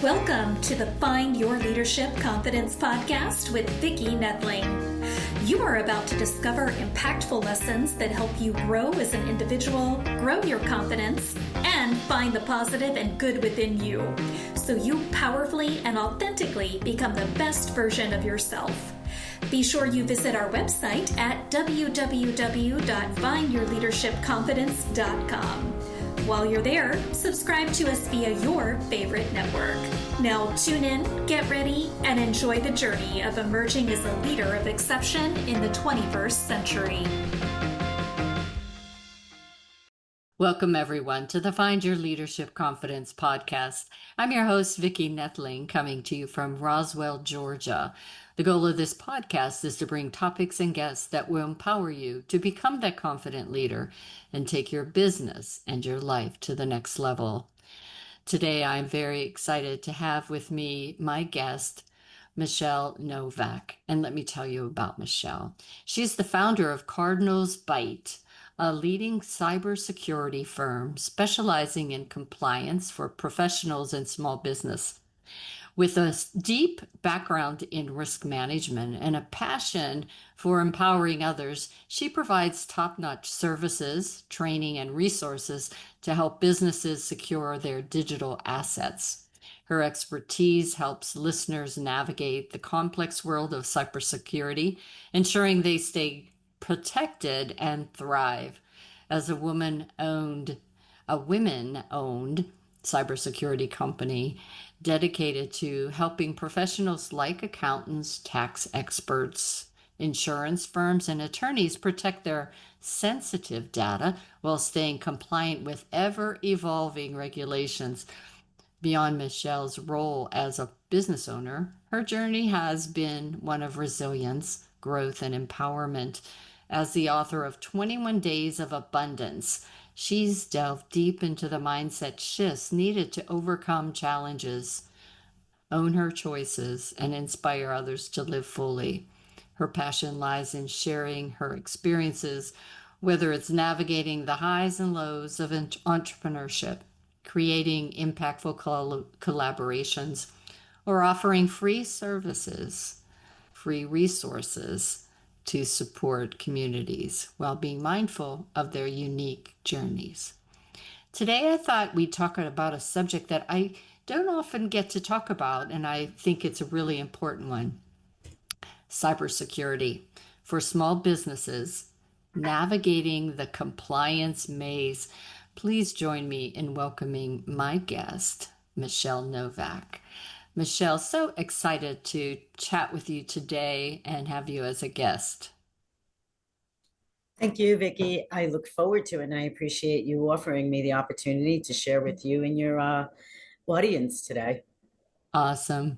Welcome to the Find Your Leadership Confidence podcast with Vicki Noethling. You are about to discover impactful lessons that help you grow as an individual, grow your confidence, and find the positive and good within you, so you powerfully and authentically become the best version of yourself. Be sure you visit our website at www.findyourleadershipconfidence.com. While you're there, subscribe to us via your favorite network. Now tune in, get ready, and enjoy the journey of emerging as a leader of exception in the 21st century. Welcome, everyone, to the Find Your Leadership Confidence podcast. I'm your host, Vicki Noethling, coming to you from Roswell, Georgia. The goal of this podcast is to bring topics and guests that will empower you to become that confident leader and take your business and your life to the next level. Today, I'm very excited to have with me my guest, Michele Novack. And let me tell you about Michele. She's the founder of CardinalsByte, a leading cybersecurity firm specializing in compliance for professionals and small business. With a deep background in risk management and a passion for empowering others, she provides top-notch services, training, and resources to help businesses secure their digital assets. Her expertise helps listeners navigate the complex world of cybersecurity, ensuring they stay protected and thrive. As a women-owned cybersecurity company dedicated to helping professionals like accountants, tax experts, insurance firms, and attorneys protect their sensitive data while staying compliant with ever-evolving regulations. Beyond Michele's role as a business owner, her journey has been one of resilience, growth, and empowerment. As the author of 21 Days of Abundance, she's delved deep into the mindset shifts needed to overcome challenges, own her choices, and inspire others to live fully. Her passion lies in sharing her experiences, whether it's navigating the highs and lows of entrepreneurship, creating impactful collaborations, or offering free services, free resources to support communities while being mindful of their unique journeys. Today, I thought we'd talk about a subject that I don't often get to talk about, and I think it's a really important one: cybersecurity for small businesses, navigating the compliance maze. Please join me in welcoming my guest, Michele Novack. Michele, so excited to chat with you today and have you as a guest. Thank you, Vicki. I look forward to it, and I appreciate you offering me the opportunity to share with you and your audience today. Awesome.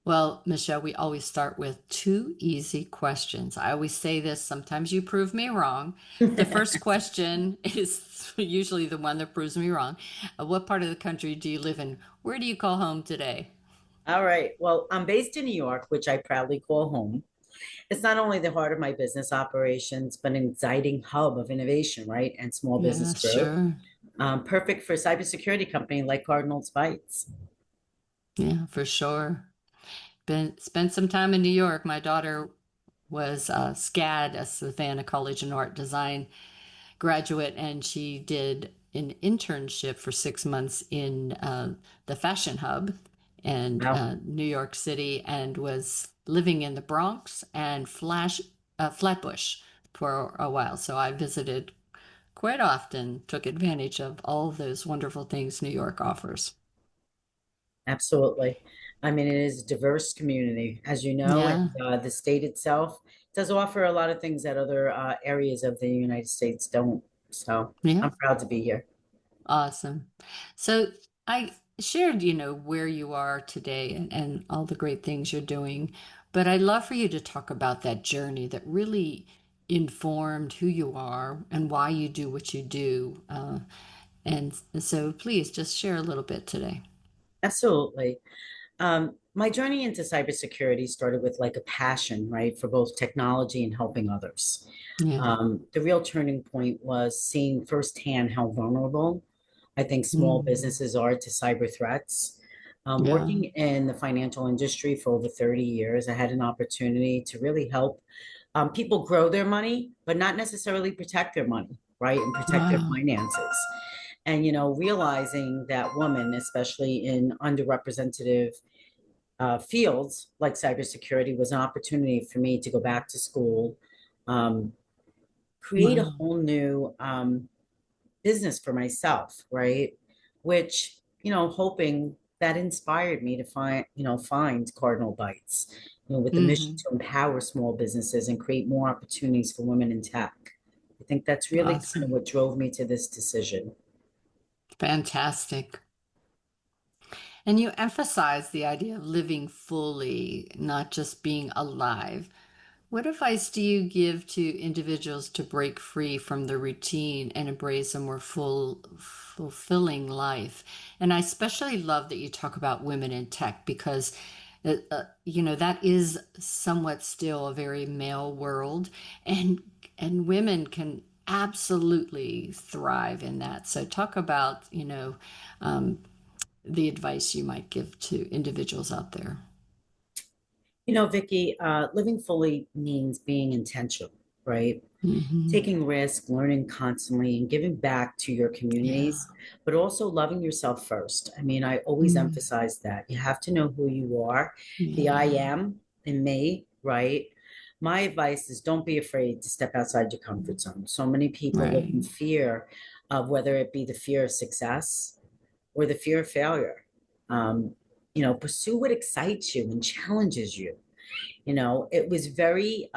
Well, Michele, we always start with two easy questions. I always say this, sometimes you prove me wrong. The first question is usually the one that proves me wrong. What part of the country do you live in? Where do you call home today? All right. Well, I'm based in New York, which I proudly call home. It's not only the heart of my business operations, but an exciting hub of innovation, right? And small business growth. Sure. Perfect for a cybersecurity company like CardinalsByte. Yeah, for sure. Spent some time in New York. My daughter was SCAD, a Savannah College in Art Design graduate, and she did an internship for 6 months in the Fashion Hub in New York City, and was living in the Bronx and Flatbush for a while. So I visited quite often, took advantage of all those wonderful things New York offers. Absolutely. I mean, it is a diverse community, as you know, Yeah. and the state itself does offer a lot of things that other areas of the United States don't. So Yeah. I'm proud to be here. Awesome. So I shared, where you are today and all the great things you're doing, but I'd love for you to talk about that journey that really informed who you are and why you do what you do. And so please just share a little bit today. Absolutely. My journey into cybersecurity started with like a passion, right, for both technology and helping others. Yeah. The real turning point was seeing firsthand how vulnerable I think small businesses are to cyber threats. Yeah. Working in the financial industry for over 30 years, I had an opportunity to really help people grow their money, but not necessarily protect their money, right? And protect their Wow. finances. And, realizing that women, especially in underrepresented fields like cybersecurity, was an opportunity for me to go back to school, um, create a Wow. whole new business for myself, right? Which, hoping that inspired me to find Cardinal Bites, with the mission Hmm. to empower small businesses and create more opportunities for women in tech. I think that's really kind of Awesome. what drove me to this decision. Fantastic. And you emphasize the idea of living fully, not just being alive. What advice do you give to individuals to break free from the routine and embrace a more fulfilling life? And I especially love that you talk about women in tech because, that is somewhat still a very male world, and women can absolutely thrive in that. So talk about, um, the advice you might give to individuals out there. Vicki, living fully means being intentional, right? Hmm. Taking risks, learning constantly, and giving back to your Yeah. communities, but also loving yourself first. I mean, I always Mm. emphasize that you have to know who you are, the I Yeah. am in me, right? My advice is don't be afraid to step outside your comfort zone. So many people live in Right. fear of whether it be the fear of success or the fear of failure. Um, pursue what excites you and challenges you. It was very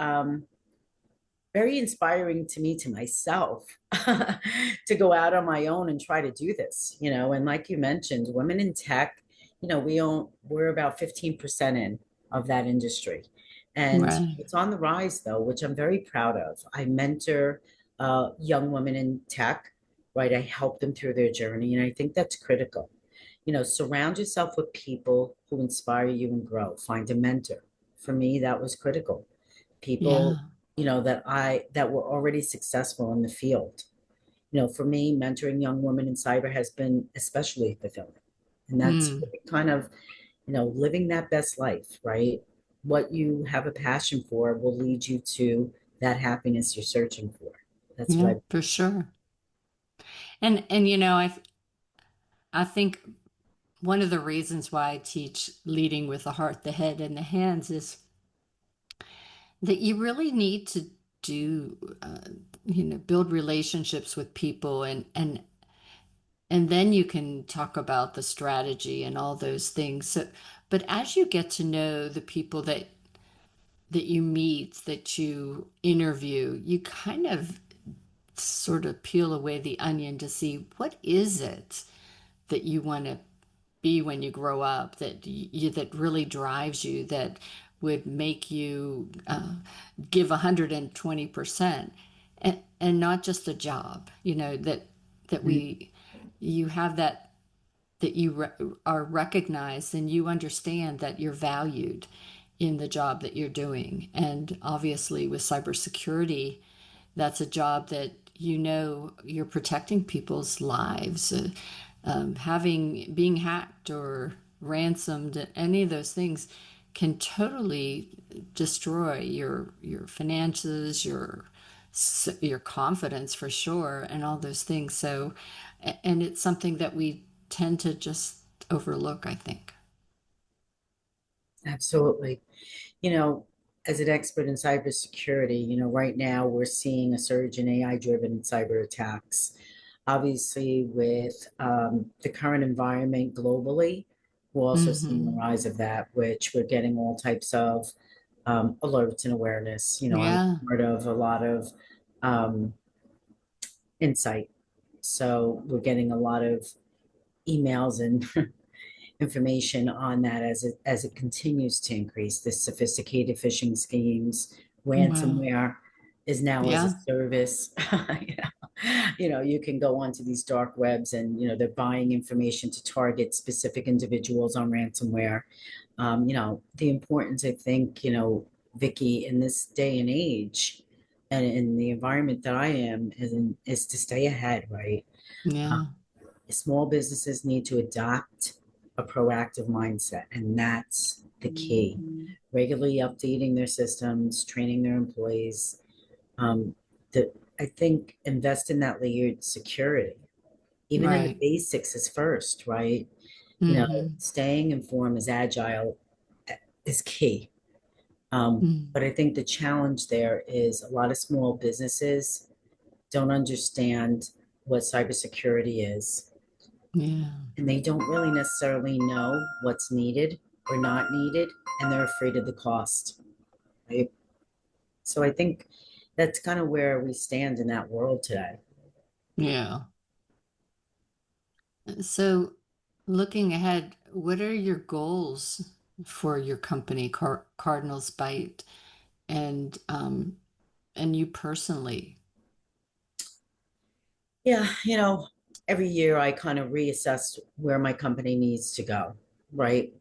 inspiring to me, to myself, to go out on my own and try to do this. And like you mentioned, women in tech, we're about 15% in of that industry. And Right. it's on the rise though, which I'm very proud of. I mentor young women in tech, right? I help them through their journey. And I think that's critical. Surround yourself with people who inspire you and grow. Find a mentor. For me, that was critical. People, Yeah. that were already successful in the field. For me, mentoring young women in cyber has been especially fulfilling. And that's Mm. really kind of, living that best life, right? What you have a passion for will lead you to that happiness you're searching for. That's what Yeah, I for sure. And I think one of the reasons why I teach leading with the heart, the head, and the hands is that you really need to do, build relationships with people, and then you can talk about the strategy and all those things. So, but as you get to know the people that you meet, that you interview, you kind of sort of peel away the onion to see what is it that you want to be when you grow up, that really drives you, that would make you give 120%, and not just a job, that Mhm. we you have that you are recognized and you understand that you're valued in the job that you're doing. And obviously, with cybersecurity, that's a job that you're protecting people's lives. Having being hacked or ransomed, any of those things can totally destroy your finances, your confidence for sure, and all those things. So, and it's something that we tend to just overlook, I think. Absolutely. you know, as an expert in cybersecurity, right now we're seeing a surge in AI-driven cyber attacks. Obviously, with the current environment globally, we're also seeing the Hmm. rise of that, which we're getting all types of alerts and awareness. I'm Yeah. part of a lot of um, insight. So we're getting a lot of emails and information on that as it continues to increase. The sophisticated phishing schemes, Wow. ransomware is now as a Yeah. service. You can go onto these dark webs and they're buying information to target specific individuals on ransomware. The importance, I think, Vicki, in this day and age, and in the environment that I am, is to stay ahead, right? Yeah. Small businesses need to adapt a proactive mindset, and that's the key. Regularly updating their systems, training their employees. Um, the, I think invest in that layered security, even in the Right. basics is first, right? You know, Mm-hmm. staying informed is agile is key. Mm. But I think the challenge there is a lot of small businesses don't understand what cybersecurity is, Yeah. and they don't really necessarily know what's needed or not needed, and they're afraid of the cost, right? So I think that's kind of where we stand in that world today. Yeah. So, looking ahead, what are your goals for your company, Cardinals Byte, and and you personally? Yeah, every year I kind of reassess where my company needs to go, right?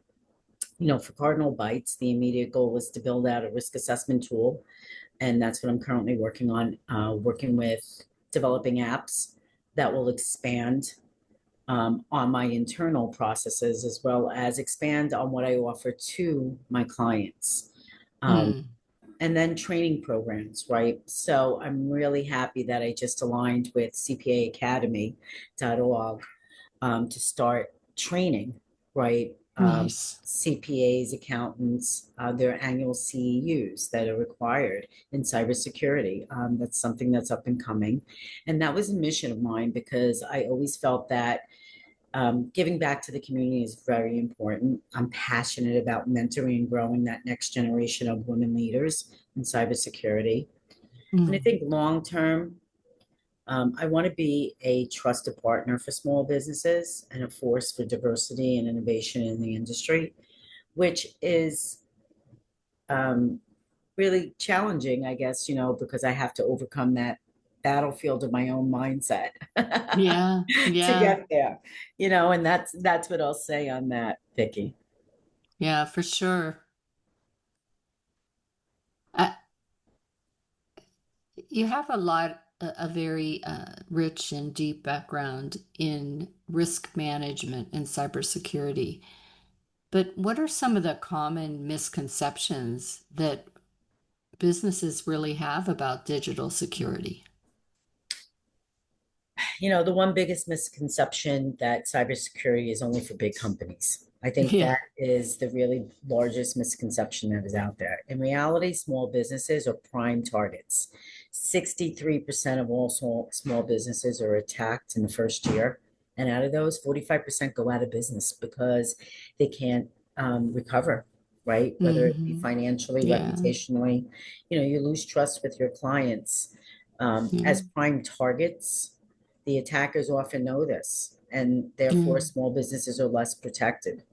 For Cardinal Bytes, the immediate goal is to build out a risk assessment tool, and that's what I'm currently working on, working with developing apps that will expand on my internal processes as well as expand on what I offer to my clients. Um, Mm. and then training programs, right? So I'm really happy that I just aligned with CPAacademy.org to start training, right? Nice. CPAs, accountants, their annual CEUs that are required in cybersecurity. That's something that's up and coming. And that was a mission of mine because I always felt that giving back to the community is very important. I'm passionate about mentoring and growing that next generation of women leaders in cybersecurity. And I Mm. think long term, I want to be a trusted partner for small businesses and a force for diversity and innovation in the industry, which is um, really challenging, I guess, because I have to overcome that battlefield of my own mindset Yeah. to Yeah. get there, and that's what I'll say on that, Vicki. Yeah, for sure. Uh, you have a very rich and deep background in risk management and cybersecurity. But what are some of the common misconceptions that businesses really have about digital security? The one biggest misconception that cybersecurity is only for big companies. I think Yeah. that is the really largest misconception that is out there. In reality, small businesses are prime targets. 63% of all small businesses are attacked in the first year. And out of those, 45% go out of business because they can't recover, right? Whether it be Hmm. financially, Yeah. reputationally, you lose trust with your clients. Yeah. As prime targets, the attackers often know this, and Yeah. therefore small businesses are less protected.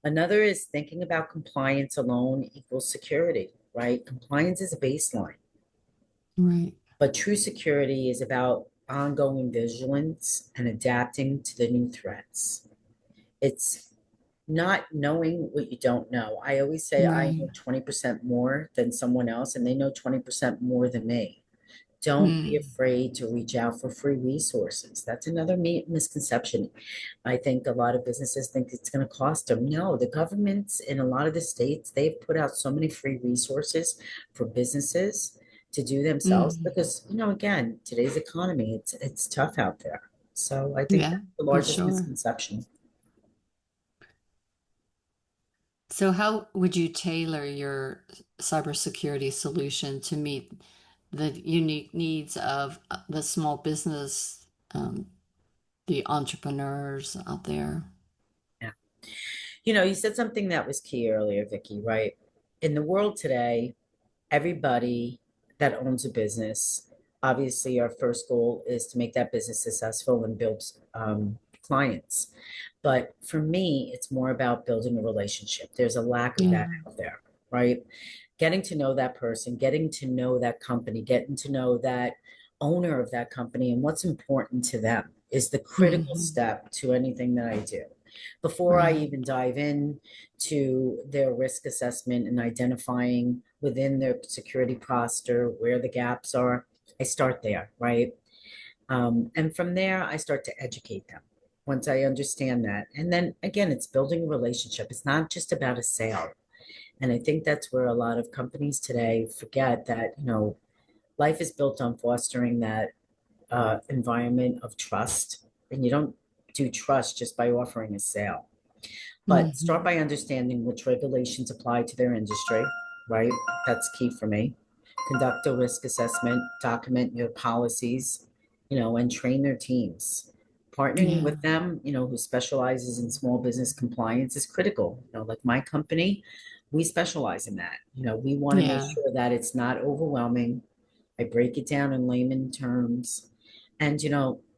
Another is thinking about compliance alone equals security, right? Compliance is a baseline, Right. but true security is about ongoing vigilance and adapting to the new threats. It's not knowing what you don't know. I always say I Right. know 20% more than someone else, and they know 20% more than me. Don't be Mm. afraid to reach out for free resources. That's another misconception. I think a lot of businesses think it's going to cost them. No, the governments in a lot of the states, they've put out so many free resources for businesses to do themselves Mm. because, again, today's economy, it's tough out there. So I think Yeah, that's the for largest sure. misconception. So, how would you tailor your cybersecurity solution to meet the unique needs of the small business, the entrepreneurs out there? Yeah. You said something that was key earlier, Vicki, right? In the world today, everybody that owns a business, obviously, our first goal is to make that business successful and build clients. But for me, it's more about building a relationship. There's a lack of that Yeah. out there, right? Getting to know that person, getting to know that company, getting to know that owner of that company and what's important to them is the critical Hmm. step to anything that I do. Before I Right. even dive in to their risk assessment and identifying within their security posture where the gaps are, I start there, right? And from there, I start to educate them, once I understand that. And then again, it's building a relationship. It's not just about a sale. And I think that's where a lot of companies today forget that, life is built on fostering that environment of trust. And you don't do trust just by offering a sale, but start Hmm. by understanding which regulations apply to their industry, right? That's key for me. Conduct a risk assessment, document your policies, and train their teams. Partnering Yeah. with them, who specializes in small business compliance is critical. Like my company, we specialize in that. We want to make Yeah. sure that it's not overwhelming. I break it down in layman terms. And,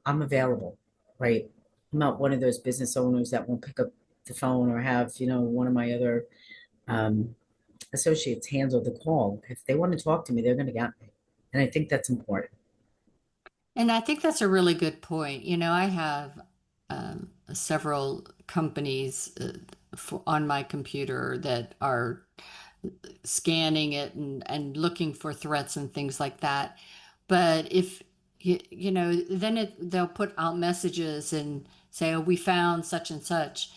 I'm available, right? I'm not one of those business owners that won't pick up the phone or have, one of my other um, associates handle the call. If they want to talk to me, they're going to get me. And I think that's important. And I think that's a really good point. I have several companies on my computer that are scanning it and looking for threats and things like that. But if then they'll put out messages and say, "Oh, we found such and such,"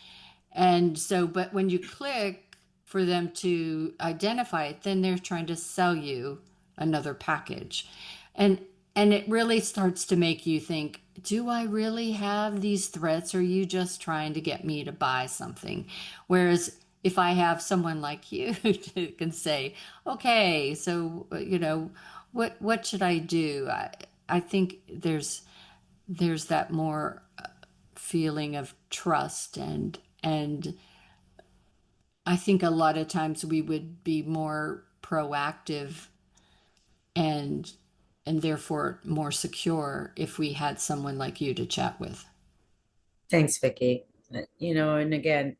and so, but when you click for them to identify it, then they're trying to sell you another package, and it really starts to make you think, do I really have these threats? Or are you just trying to get me to buy something? Whereas if I have someone like you who can say, okay, so what should I do? I think there's that more feeling of trust, and I think a lot of times we would be more proactive and therefore more secure if we had someone like you to chat with. Thanks, Vicki. And again,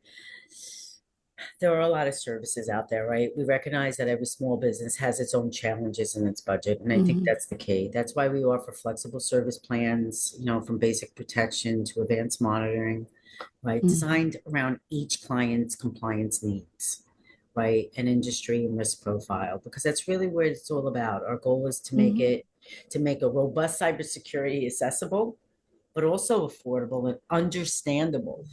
there are a lot of services out there, right? We recognize that every small business has its own challenges in its budget. And I think Hmm. that's the key. That's why we offer flexible service plans, from basic protection to advanced monitoring, right? Hmm. Designed around each client's compliance needs, right? And industry and risk profile, because that's really what it's all about. Our goal is Hmm. to make a robust cybersecurity accessible, but also affordable and understandable.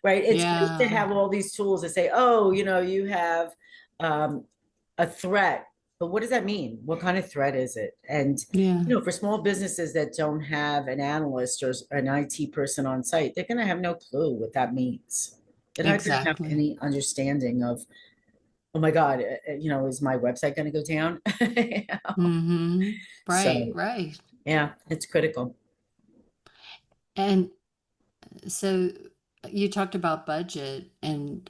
Right? It's great to Yeah. have all these tools that say, oh, you have um, a threat, but what does that mean? What kind of threat is it? And, Yeah. for small businesses that don't have an analyst or an IT person on site, they're going to have no clue what that means. They're not going to have Exactly. any understanding of, oh my God, is my website going to go down? Hmm. Right. So, Right. yeah, it's critical. And so you talked about budget, and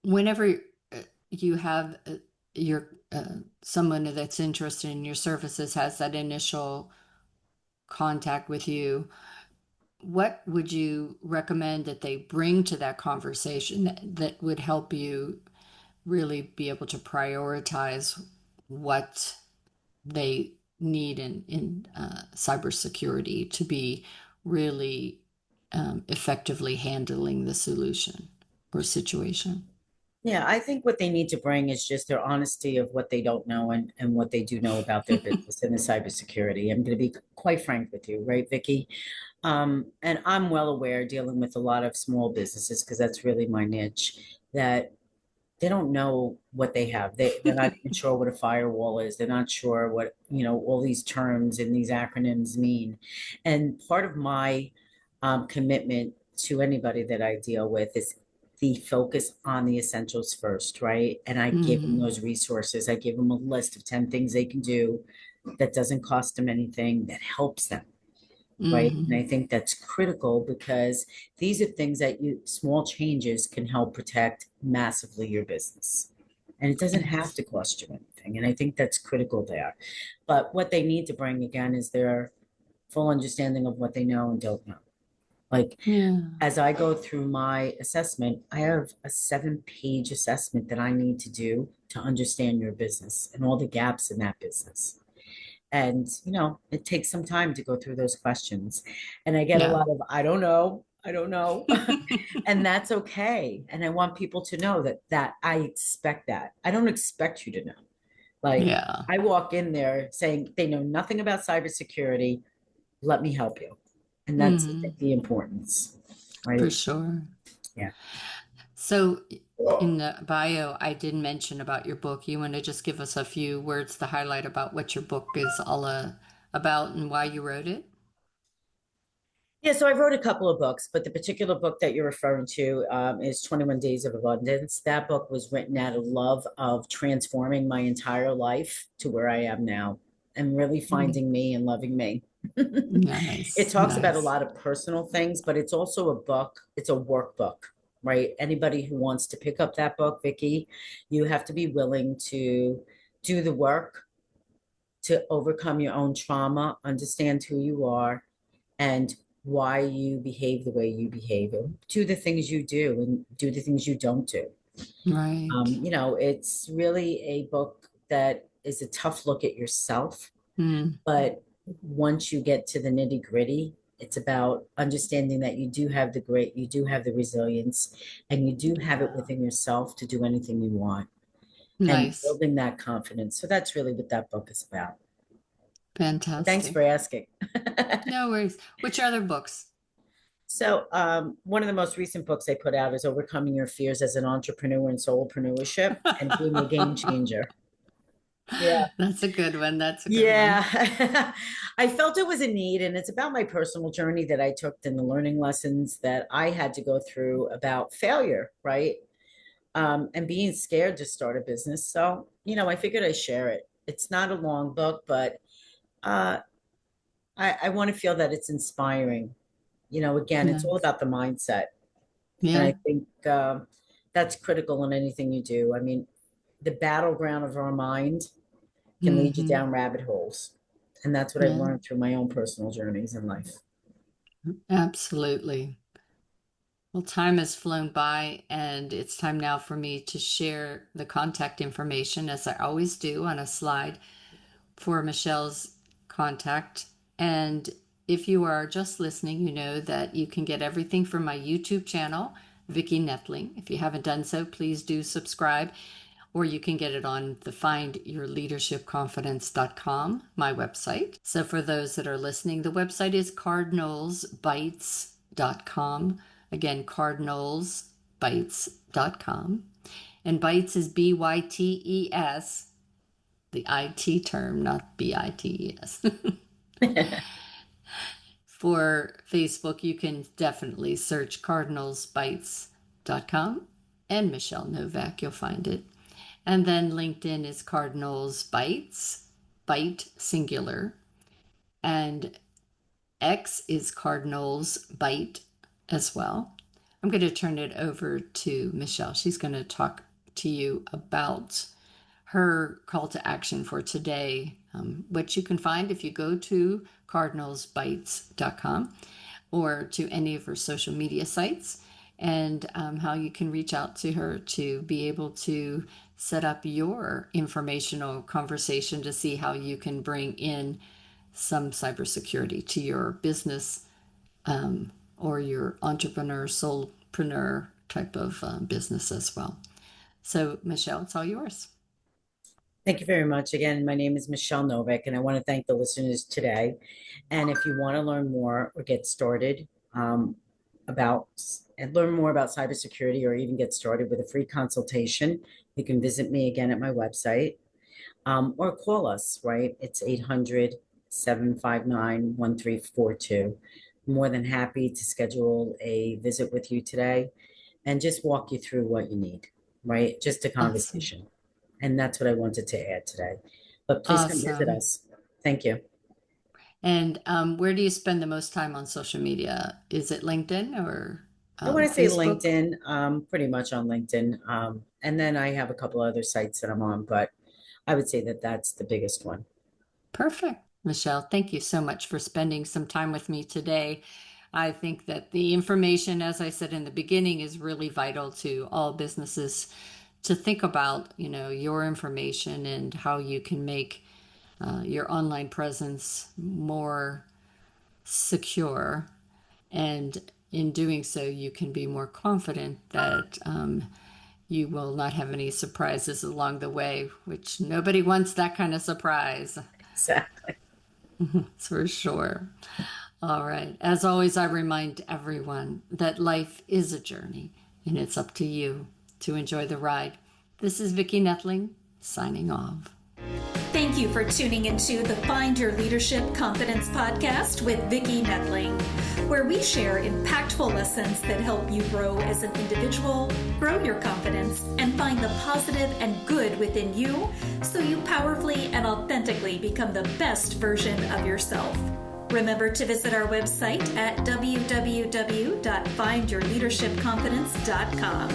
whenever you have your someone that's interested in your services has that initial contact with you, what would you recommend that they bring to that conversation that would help you really be able to prioritize what they need in cybersecurity to be really effectively handling the solution or situation? Yeah, I think what they need to bring is just their honesty of what they don't know and what they do know about their business and the cybersecurity. I'm going to be quite frank with you, right, Vicki? And I'm well aware dealing with a lot of small businesses because that's really my niche, that they don't know what they have. They're not even sure what a firewall is. They're not sure what, all these terms and these acronyms mean. And part of my commitment to anybody that I deal with is the focus on the essentials first, right? And I give them Hmm. those resources. I give them a list of 10 things they can do that doesn't cost them anything, that helps them, right? And I Hmm. think that's critical because these are things that small changes can help protect massively your business. And it doesn't have to cost you anything. And I think that's critical there. But what they need to bring again is their full understanding of what they know and don't know. Like Yeah. as I go through my assessment, I have a 7-page assessment that I need to do to understand your business and all the gaps in that business. And, it takes some time to go through those questions. And I get a Yeah. lot of, I don't know, I don't know. And that's okay. And I want people to know that I expect that. I don't expect you to know. Like Yeah. I walk in there saying they know nothing about cybersecurity. let me help you. And that's Mm, the importance, for right? sure. Yeah. So in the bio, I did mention about your book. You want to just give us a few words to highlight about what your book is all about and why you wrote it? Yeah, so I wrote a couple of books, but the particular book that you're referring to is 21 Days of Abundance. That book was written out of love of transforming my entire life to where I am now and really Mm, finding me and loving me. It nice, talks about a nice. lot of personal things, but it's also a book, it's a workbook, right? Anybody who wants to pick up that book, Vicki, you have to be willing to do the work to overcome your own trauma, understand who you are, and why you behave the way you behave, and do the things you do and do the things you don't do. Right. It's really a book that is a tough look at yourself, Mm, but once you get to the nitty gritty, it's about understanding that you do have the grit, you do have the resilience, and you do have it within yourself to do anything you want and nice. building that confidence. So that's really what that book is about. Thanks Fantastic. for asking. No worries. Which other books? So, one of the most recent books I put out is Overcoming Your Fears as an Entrepreneur in Solopreneurship and Being a Game Changer. Yeah. That's a good one. That's a good one. Yeah. I felt it was a need, and it's about my personal journey that I took and the learning lessons that I had to go through about failure, right? And being scared to start a business. So, I figured I'd share it. It's not a long book, but uh, I want to feel that it's inspiring. Again, it's all Nice. about the mindset. And I Yeah. think that's critical in anything you do. I mean, the battleground of our mind can lead you Hmm. down rabbit holes. And that's what I've Yeah. learned through my own personal journeys in life. Absolutely. Well, time has flown by, and it's time now for me to share the contact information, as I always do, on a slide for Michelle's contact. And if you are just listening, you know that you can get everything from my YouTube channel, Vicki Noethling. If you haven't done so, please do subscribe, or you can get it on the findyourleadershipconfidence.com, my website. So for those that are listening, the website is cardinalsbytes.com. Again, cardinalsbytes.com. And bytes is BYTES, the IT term, not BITES. For Facebook, you can definitely search cardinalsbytes.com and Michele Novack, you'll find it. And then LinkedIn is Cardinals Bytes, Byte singular. And X is Cardinals Byte as well. I'm going to turn it over to Michele. She's going to talk to you about her call to action for today, which you can find if you go to cardinalsbytes.com or to any of her social media sites, and how you can reach out to her to be able to set up your informational conversation to see how you can bring in some cybersecurity to your business, or your entrepreneur, solopreneur type of business as well. So, Michele, it's all yours. Thank you very much. Again, my name is Michele Novack, and I want to thank the listeners today. And if you want to learn more or get started about and learn more about cybersecurity or even get started with a free consultation, you can visit me again at my website, or call us, right? It's 800-759-1342. More than happy to schedule a visit with you today and just walk you through what you need, right? Just a Awesome. conversation. And that's what I wanted to add today. But please come visit Awesome. us. Thank you. And where do you spend the most time on social media? Is it LinkedIn or I want to say Facebook? LinkedIn, pretty much on LinkedIn. And then I have a couple other sites that I'm on, but I would say that that's the biggest one. Perfect. Michele, thank you so much for spending some time with me today. I think that the information, as I said in the beginning, is really vital to all businesses to think about, your information and how you can make your online presence more secure. And in doing so, you can be more confident that you will not have any surprises along the way, which nobody wants that kind of surprise. Exactly. That's for sure. All right. As always, I remind everyone that life is a journey, and it's up to you to enjoy the ride. This is Vicki Noethling, signing off. Thank you for tuning into the Find Your Leadership Confidence podcast with Vicki Noethling, where we share impactful lessons that help you grow as an individual, grow your confidence, and find the positive and good within you so you powerfully and authentically become the best version of yourself. Remember to visit our website at www.findyourleadershipconfidence.com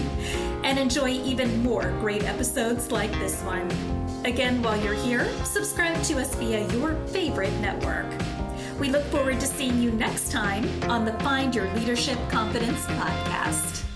and enjoy even more great episodes like this one. Again, while you're here, subscribe to us via your favorite network. We look forward to seeing you next time on the Find Your Leadership Confidence podcast.